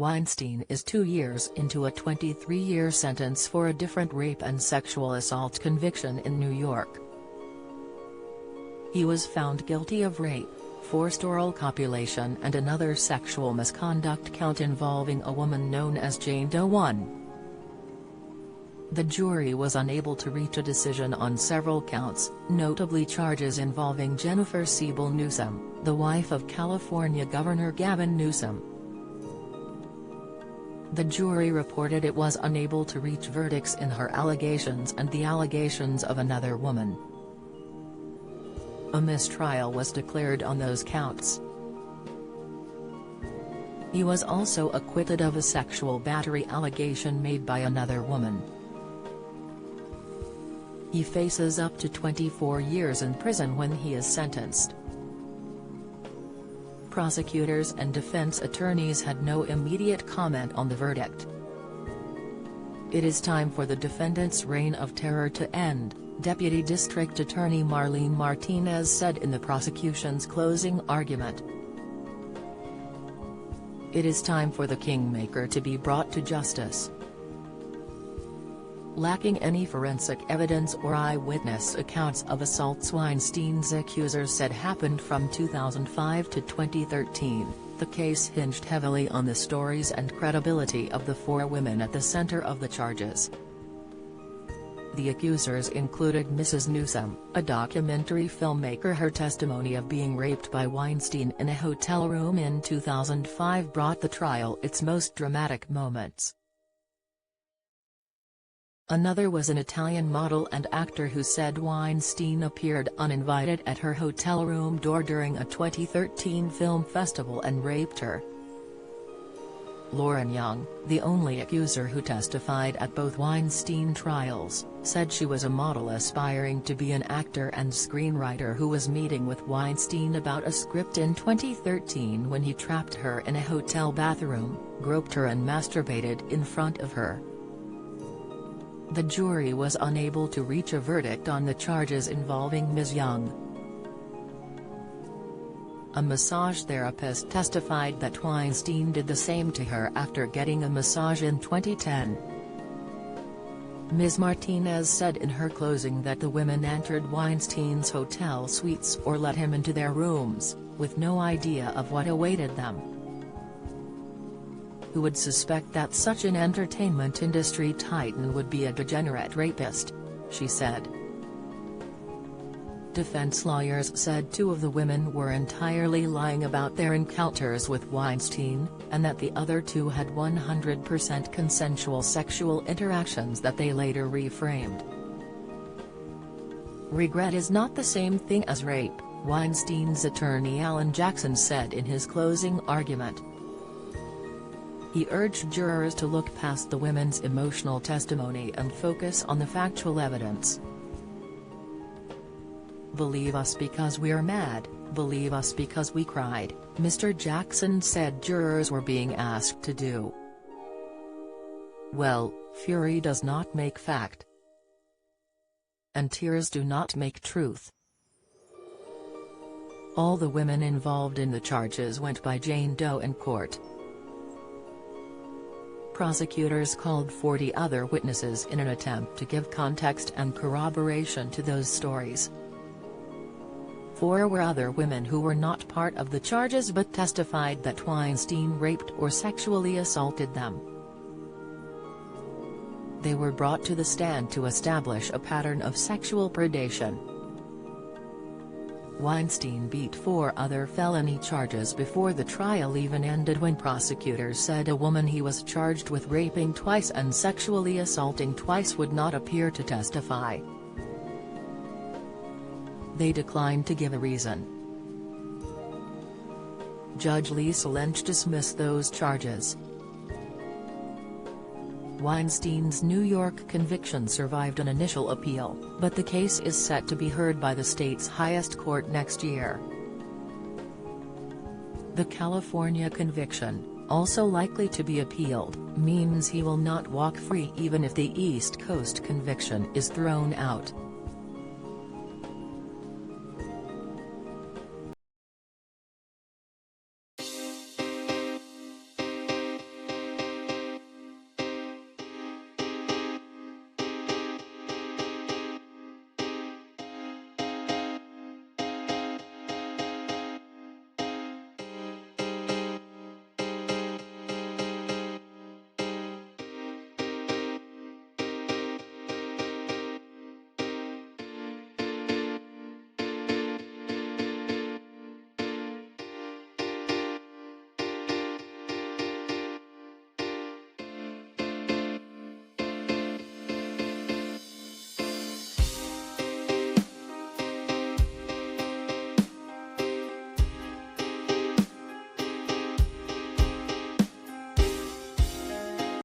Weinstein is 2 years into a 23-year sentence for a different rape and sexual assault conviction in New York. He was found guilty of rape, forced oral copulation and another sexual misconduct count involving a woman known as Jane Doe 1. The jury was unable to reach a decision on several counts, notably charges involving Jennifer Siebel Newsom, the wife of California Governor Gavin Newsom. The jury reported it was unable to reach verdicts in her allegations and the allegations of another woman. A mistrial was declared on those counts. He was also acquitted of a sexual battery allegation made by another woman. He faces up to 24 years in prison when he is sentenced. Prosecutors and defense attorneys had no immediate comment on the verdict. "It is time for the defendant's reign of terror to end," Deputy District Attorney Marlene Martinez said in the prosecution's closing argument. "It is time for the kingmaker to be brought to justice." Lacking any forensic evidence or eyewitness accounts of assaults Weinstein's accusers said happened from 2005 to 2013, the case hinged heavily on the stories and credibility of the 4 women at the center of the charges. The accusers included Mrs. Newsom, a documentary filmmaker. Her testimony of being raped by Weinstein in a hotel room in 2005 brought the trial its most dramatic moments. Another was an Italian model and actor who said Weinstein appeared uninvited at her hotel room door during a 2013 film festival and raped her. Lauren Young, the only accuser who testified at both Weinstein trials, said she was a model aspiring to be an actor and screenwriter who was meeting with Weinstein about a script in 2013 when he trapped her in a hotel bathroom, groped her and masturbated in front of her. The jury was unable to reach a verdict on the charges involving Ms. Young. A massage therapist testified that Weinstein did the same to her after getting a massage in 2010. Ms. Martinez said in her closing that the women entered Weinstein's hotel suites or let him into their rooms, with no idea of what awaited them. Who would suspect that such an entertainment industry titan would be a degenerate rapist, she said. Defense lawyers said 2 of the women were entirely lying about their encounters with Weinstein, and that the other 2 had 100% consensual sexual interactions that they later reframed. "Regret is not the same thing as rape," Weinstein's attorney Alan Jackson said in his closing argument. He urged jurors to look past the women's emotional testimony and focus on the factual evidence. "Believe us because we're mad, believe us because we cried," Mr. Jackson said jurors were being asked to do. "Well, fury does not make fact. And tears do not make truth." All the women involved in the charges went by Jane Doe in court. Prosecutors called 40 other witnesses in an attempt to give context and corroboration to those stories. 4 were other women who were not part of the charges but testified that Weinstein raped or sexually assaulted them. They were brought to the stand to establish a pattern of sexual predation. Weinstein beat 4 other felony charges before the trial even ended when prosecutors said a woman he was charged with raping twice and sexually assaulting twice would not appear to testify. They declined to give a reason. Judge Lisa Lynch dismissed those charges. Weinstein's New York conviction survived an initial appeal, but the case is set to be heard by the state's highest court next year. The California conviction, also likely to be appealed, means he will not walk free even if the East Coast conviction is thrown out.